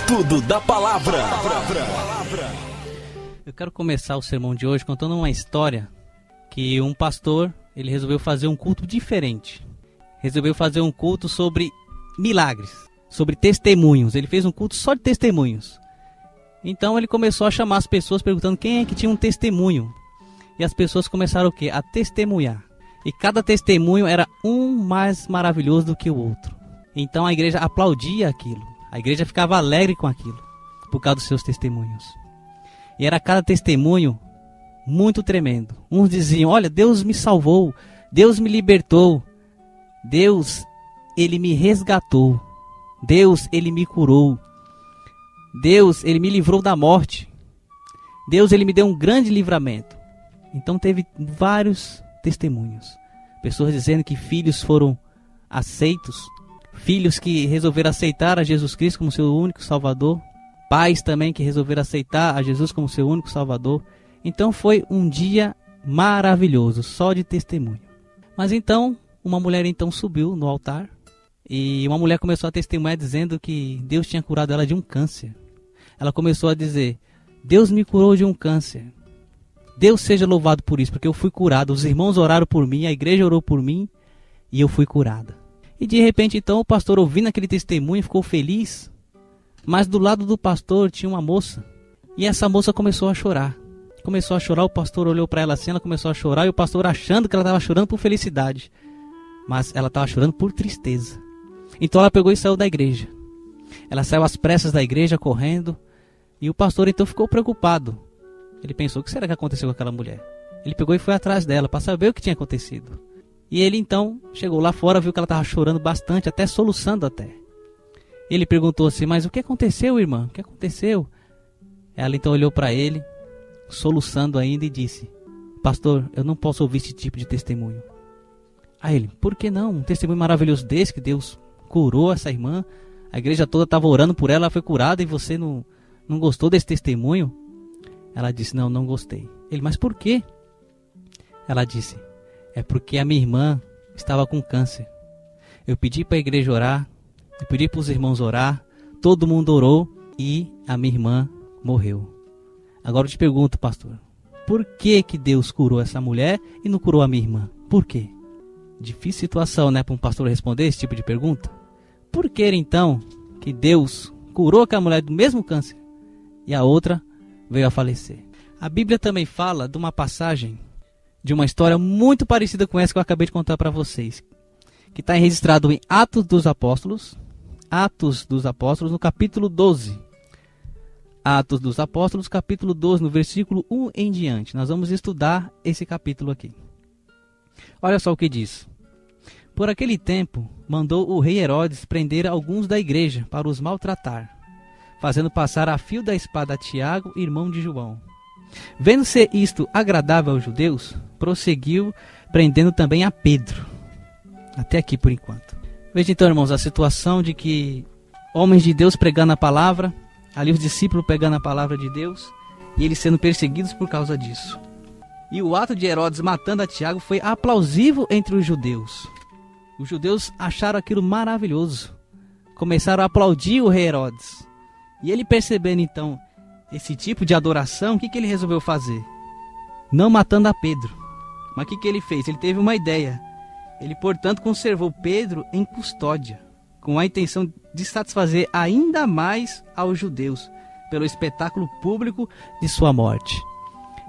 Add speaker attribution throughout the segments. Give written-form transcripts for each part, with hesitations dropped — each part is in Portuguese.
Speaker 1: Estudo da Palavra.
Speaker 2: Eu quero começar o sermão de hoje contando uma história que um pastor, ele resolveu fazer um culto diferente. Resolveu fazer um culto sobre milagres, sobre testemunhos. Ele fez um culto só de testemunhos. Então ele começou a chamar as pessoas perguntando quem é que tinha um testemunho. E as pessoas começaram o quê? A testemunhar. E cada testemunho era um mais maravilhoso do que o outro. Então a igreja aplaudia aquilo. A igreja ficava alegre com aquilo, por causa dos seus testemunhos. E era cada testemunho muito tremendo. Uns diziam, olha, Deus me salvou, Deus me libertou, Deus, Ele me resgatou, Deus, Ele me curou, Deus, Ele me livrou da morte, Deus, Ele me deu um grande livramento. Então teve vários testemunhos. Pessoas dizendo que filhos foram aceitos, filhos que resolveram aceitar a Jesus Cristo como seu único Salvador, pais também que resolveram aceitar a Jesus como seu único Salvador. Então foi um dia maravilhoso, só de testemunho. Mas então, uma mulher então subiu no altar e uma mulher começou a testemunhar dizendo que Deus tinha curado ela de um câncer. Ela começou a dizer, Deus me curou de um câncer. Deus seja louvado por isso, porque eu fui curado. Os irmãos oraram por mim, a igreja orou por mim e eu fui curada. E de repente então o pastor, ouvindo aquele testemunho, ficou feliz. Mas do lado do pastor tinha uma moça. E essa moça começou a chorar. Começou a chorar, o pastor olhou para ela assim, ela começou a chorar. E o pastor achando que ela estava chorando por felicidade. Mas ela estava chorando por tristeza. Então ela pegou e saiu da igreja. Ela saiu às pressas da igreja, correndo. E o pastor então ficou preocupado. Ele pensou, o que será que aconteceu com aquela mulher? Ele pegou e foi atrás dela para saber o que tinha acontecido. E ele então chegou lá fora, viu que ela estava chorando bastante, até soluçando até. Ele perguntou assim, mas o que aconteceu, irmã? O que aconteceu? Ela então olhou para ele, soluçando ainda, e disse, pastor, eu não posso ouvir esse tipo de testemunho. Aí ele, por que não? Um testemunho maravilhoso desse, que Deus curou essa irmã, a igreja toda estava orando por ela, ela foi curada e você não gostou desse testemunho? Ela disse, não gostei. Ele, mas por quê? Ela disse, é porque a minha irmã estava com câncer. Eu pedi para a igreja orar, eu pedi para os irmãos orar, todo mundo orou e a minha irmã morreu. Agora eu te pergunto, pastor, por que Deus curou essa mulher e não curou a minha irmã? Por quê? Difícil situação, né, para um pastor responder esse tipo de pergunta. Por que então que Deus curou aquela mulher do mesmo câncer e a outra veio a falecer? A Bíblia também fala de uma passagem, de uma história muito parecida com essa que eu acabei de contar para vocês, que está registrado em Atos dos Apóstolos, no capítulo 12. Atos dos Apóstolos, capítulo 12, no versículo 1 em diante. Nós vamos estudar esse capítulo aqui. Olha só o que diz. Por aquele tempo, mandou o rei Herodes prender alguns da igreja para os maltratar, fazendo passar a fio da espada a Tiago, irmão de João. Vendo-se isto agradável aos judeus, prosseguiu prendendo também a Pedro. Até aqui por enquanto. Veja então, irmãos, a situação de que homens de Deus pregando a palavra, ali os discípulos pegando a palavra de Deus, e eles sendo perseguidos por causa disso. E o ato de Herodes matando a Tiago foi aplausível entre os judeus. Os judeus acharam aquilo maravilhoso. Começaram a aplaudir o rei Herodes. E ele, percebendo então esse tipo de adoração, o que ele resolveu fazer? Não matando a Pedro. Mas o que ele fez? Ele teve uma ideia. Ele, portanto, conservou Pedro em custódia, com a intenção de satisfazer ainda mais aos judeus, pelo espetáculo público de sua morte.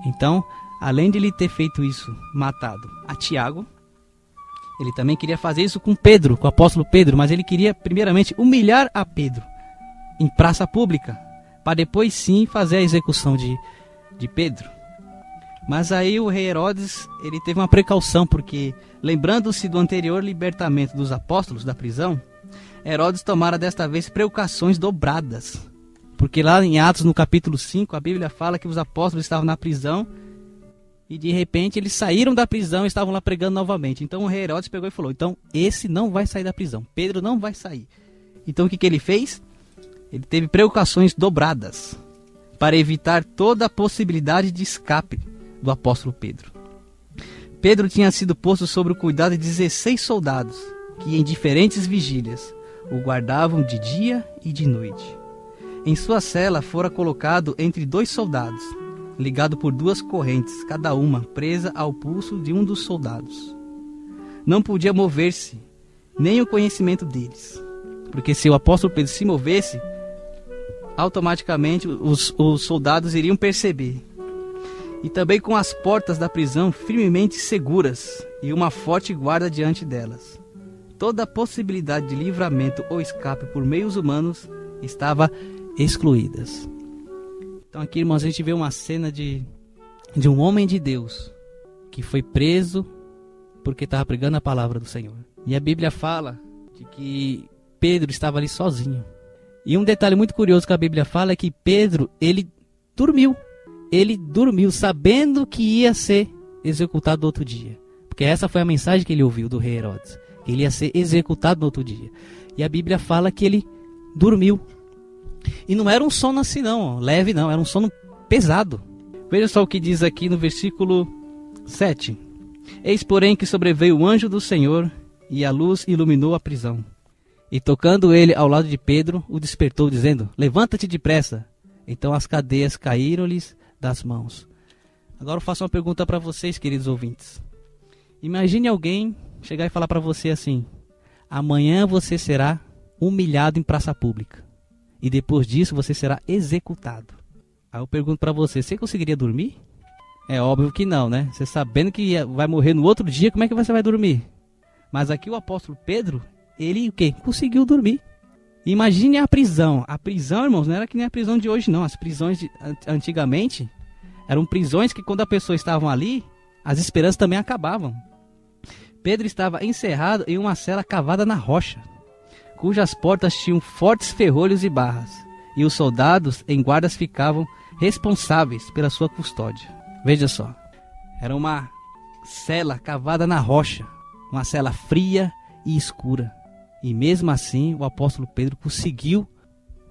Speaker 2: Então, além de ele ter feito isso, matado a Tiago, ele também queria fazer isso com Pedro, com o apóstolo Pedro, mas ele queria primeiramente humilhar a Pedro em praça pública, para depois sim fazer a execução de Pedro. Mas aí o rei Herodes, ele teve uma precaução, porque lembrando-se do anterior libertamento dos apóstolos da prisão, Herodes tomara desta vez precauções dobradas. Porque lá em Atos, no capítulo 5, a Bíblia fala que os apóstolos estavam na prisão e de repente eles saíram da prisão e estavam lá pregando novamente. Então o rei Herodes pegou e falou, então esse não vai sair da prisão, Pedro não vai sair. Então o que ele fez? Ele teve precauções dobradas para evitar toda a possibilidade de escape do apóstolo Pedro. Pedro tinha sido posto sob o cuidado de 16 soldados, que em diferentes vigílias o guardavam de dia e de noite. Em sua cela fora colocado entre 2 soldados, ligado por 2 correntes, cada uma presa ao pulso de um dos soldados. Não podia mover-se, nem o conhecimento deles, porque se o apóstolo Pedro se movesse, automaticamente os soldados iriam perceber. E também com as portas da prisão firmemente seguras e uma forte guarda diante delas. Toda a possibilidade de livramento ou escape por meios humanos estava excluída. Então aqui, irmãos, a gente vê uma cena de um homem de Deus que foi preso porque estava pregando a palavra do Senhor. E a Bíblia fala de que Pedro estava ali sozinho. E um detalhe muito curioso que a Bíblia fala é que Pedro, ele dormiu. Ele dormiu sabendo que ia ser executado no outro dia. Porque essa foi a mensagem que ele ouviu do rei Herodes. Que ele ia ser executado no outro dia. E a Bíblia fala que ele dormiu. E não era um sono assim não, leve não, era um sono pesado. Veja só o que diz aqui no versículo 7. Eis porém que sobreveio o anjo do Senhor, e a luz iluminou a prisão. E tocando ele ao lado de Pedro, o despertou, dizendo: levanta-te depressa. Então as cadeias caíram-lhes das mãos. Agora eu faço uma pergunta para vocês, queridos ouvintes. Imagine alguém chegar e falar para você assim: amanhã você será humilhado em praça pública. E depois disso você será executado. Aí eu pergunto para você, você conseguiria dormir? É óbvio que não, né? Você sabendo que vai morrer no outro dia, como é que você vai dormir? Mas aqui o apóstolo Pedro, ele o quê? Conseguiu dormir. Imagine a prisão. A prisão, irmãos, não era que nem a prisão de hoje, não. As prisões antigamente eram prisões que quando a pessoa estava ali, as esperanças também acabavam. Pedro estava encerrado em uma cela cavada na rocha, cujas portas tinham fortes ferrolhos e barras, e os soldados em guardas ficavam responsáveis pela sua custódia. Veja só, era uma cela cavada na rocha, uma cela fria e escura. E mesmo assim o apóstolo Pedro conseguiu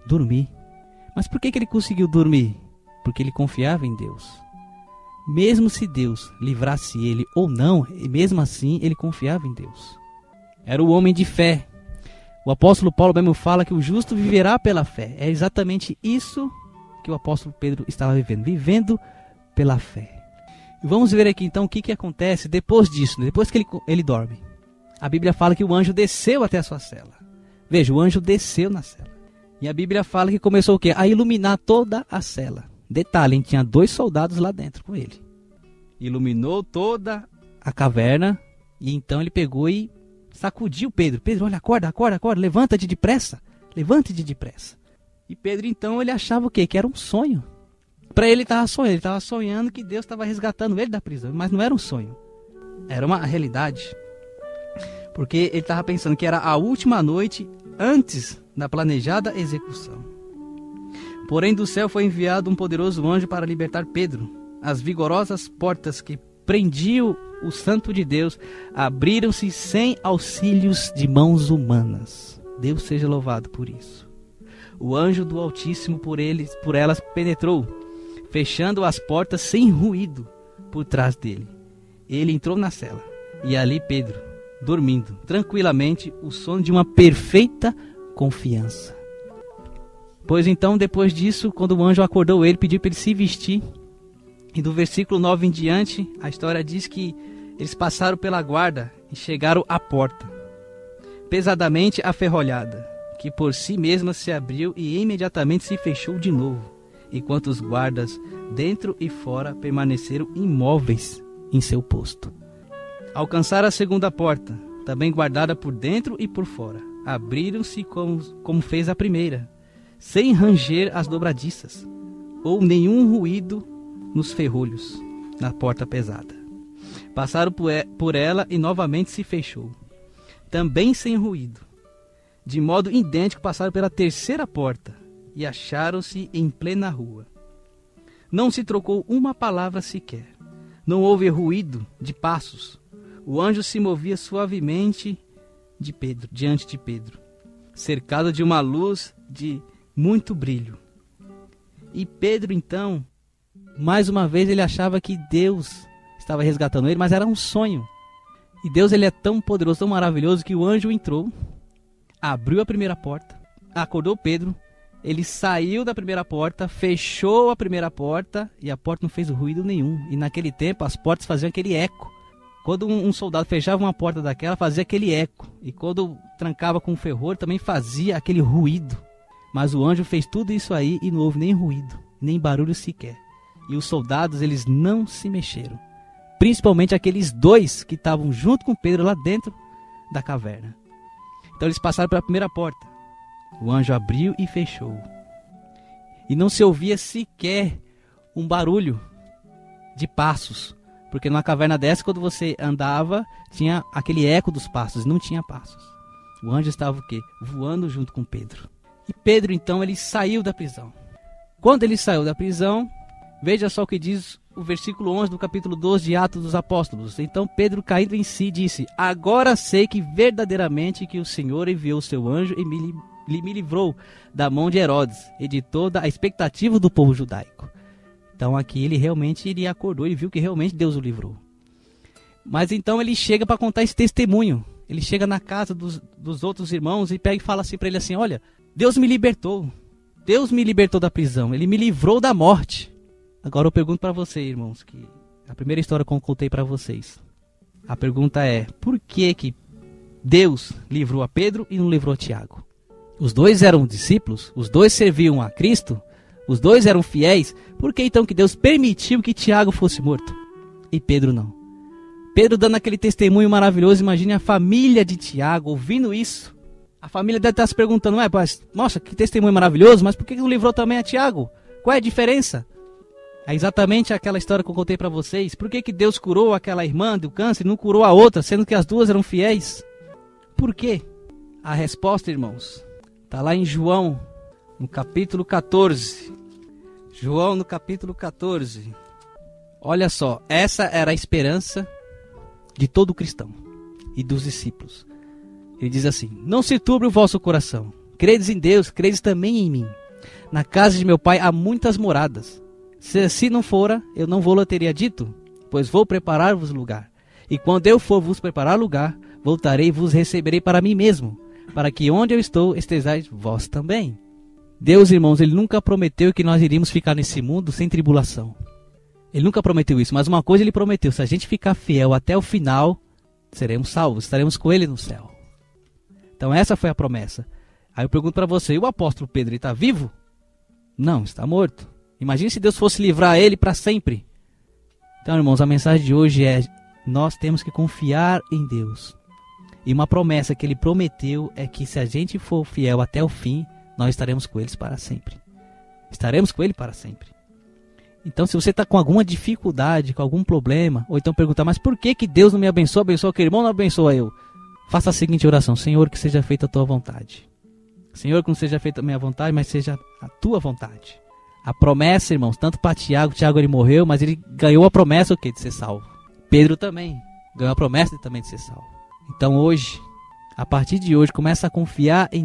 Speaker 2: dormir. Mas por que ele conseguiu dormir? Porque ele confiava em Deus. Mesmo se Deus livrasse ele ou não, mesmo assim ele confiava em Deus. Era o homem de fé. O apóstolo Paulo mesmo fala que o justo viverá pela fé. É exatamente isso que o apóstolo Pedro estava vivendo pela fé. E vamos ver aqui então o que acontece depois disso, depois que ele dorme. A Bíblia fala que o anjo desceu até a sua cela. Veja, o anjo desceu na cela. E a Bíblia fala que começou o quê? A iluminar toda a cela. Detalhe, hein? Tinha 2 soldados lá dentro com ele. Iluminou toda a caverna. E então ele pegou e sacudiu Pedro. Pedro, olha, acorda, levanta-te depressa. Levante-te depressa. E Pedro então ele achava o quê? Que era um sonho. Para ele ele estava sonhando que Deus estava resgatando ele da prisão. Mas não era um sonho. Era uma realidade. Porque ele estava pensando que era a última noite antes da planejada execução. Porém do céu foi enviado um poderoso anjo para libertar Pedro. As vigorosas portas que prendiam o santo de Deus abriram-se sem auxílios de mãos humanas. Deus seja louvado por isso. O anjo do Altíssimo por elas penetrou, fechando as portas sem ruído por trás dele. Ele entrou na cela, e ali Pedro, dormindo tranquilamente, o sono de uma perfeita confiança. Pois então, depois disso, quando o anjo acordou ele, pediu para ele se vestir. E do versículo 9 em diante, a história diz que eles passaram pela guarda e chegaram à porta, pesadamente aferrolhada, que por si mesma se abriu e imediatamente se fechou de novo, enquanto os guardas, dentro e fora, permaneceram imóveis em seu posto. Alcançaram a segunda porta, também guardada por dentro e por fora. Abriram-se como fez a primeira, sem ranger as dobradiças, ou nenhum ruído nos ferrolhos, na porta pesada. Passaram por ela e novamente se fechou, também sem ruído. De modo idêntico passaram pela terceira porta e acharam-se em plena rua. Não se trocou uma palavra sequer. Não houve ruído de passos. O anjo se movia suavemente diante de Pedro, cercado de uma luz de muito brilho. E Pedro, então, mais uma vez ele achava que Deus estava resgatando ele, mas era um sonho. E Deus, ele é tão poderoso, tão maravilhoso, que o anjo entrou, abriu a primeira porta, acordou Pedro Ele saiu da primeira porta, fechou a primeira porta e a porta não fez ruído nenhum. E naquele tempo as portas faziam aquele eco. Quando um soldado fechava uma porta daquela, fazia aquele eco. E quando trancava com um ferrolho, também fazia aquele ruído. Mas o anjo fez tudo isso aí e não houve nem ruído, nem barulho sequer. E os soldados, eles não se mexeram. Principalmente aqueles dois que estavam junto com Pedro lá dentro da caverna. Então eles passaram pela primeira porta. O anjo abriu e fechou. E não se ouvia sequer um barulho de passos. Porque numa caverna dessa, quando você andava, tinha aquele eco dos passos. Não tinha passos. O anjo estava o quê? Voando junto com Pedro. E Pedro, então, ele saiu da prisão. Quando ele saiu da prisão, veja só o que diz o versículo 11 do capítulo 12 de Atos dos Apóstolos. Então Pedro, caindo em si, disse: agora sei que verdadeiramente que o Senhor enviou o seu anjo e me livrou da mão de Herodes e de toda a expectativa do povo judaico. Então aqui ele acordou e viu que realmente Deus o livrou. Mas então ele chega para contar esse testemunho. Ele chega na casa dos outros irmãos e pega e fala assim para ele assim: olha, Deus me libertou. Deus me libertou da prisão. Ele me livrou da morte. Agora eu pergunto para vocês, irmãos, que a primeira história que eu contei para vocês. A pergunta é: por que Deus livrou a Pedro e não livrou a Tiago? Os dois eram discípulos, os dois serviam a Cristo, os dois eram fiéis. Por que então que Deus permitiu que Tiago fosse morto e Pedro não? Pedro dando aquele testemunho maravilhoso. Imagine a família de Tiago ouvindo isso. A família deve estar se perguntando: nossa, que testemunho maravilhoso, mas por que não livrou também a Tiago? Qual é a diferença? É exatamente aquela história que eu contei para vocês. Por que Deus curou aquela irmã do câncer e não curou a outra, sendo que as duas eram fiéis? Por quê? A resposta, irmãos, está lá em João, no capítulo 14. João, no capítulo 14. Olha só, essa era a esperança de todo cristão e dos discípulos. Ele diz assim: não se turbe o vosso coração. Credes em Deus, credes também em mim. Na casa de meu pai há muitas moradas. Se assim não fora, eu não vou-lhe teria dito, pois vou preparar-vos lugar. E quando eu for vos preparar lugar, voltarei e vos receberei para mim mesmo, para que onde eu estou estejais vós também. Deus, irmãos, ele nunca prometeu que nós iríamos ficar nesse mundo sem tribulação. Ele nunca prometeu isso, mas uma coisa ele prometeu: se a gente ficar fiel até o final, seremos salvos, estaremos com ele no céu. Então essa foi a promessa. Aí eu pergunto para você: e o apóstolo Pedro, ele está vivo? Não, está morto. Imagine se Deus fosse livrar ele para sempre. Então, irmãos, a mensagem de hoje é: nós temos que confiar em Deus. E uma promessa que ele prometeu é que se a gente for fiel até o fim, nós estaremos com eles para sempre. Estaremos com ele para sempre. Então, se você está com alguma dificuldade, com algum problema, ou então perguntar: mas por que Deus não me abençoa, abençoa aquele irmão, não abençoa eu? Faça a seguinte oração: Senhor, que seja feita a tua vontade. Senhor, que não seja feita a minha vontade, mas seja a tua vontade. A promessa, irmãos, tanto para Tiago ele morreu, mas ele ganhou a promessa de ser salvo. Pedro também ganhou a promessa também de ser salvo. Então hoje, a partir de hoje, começa a confiar em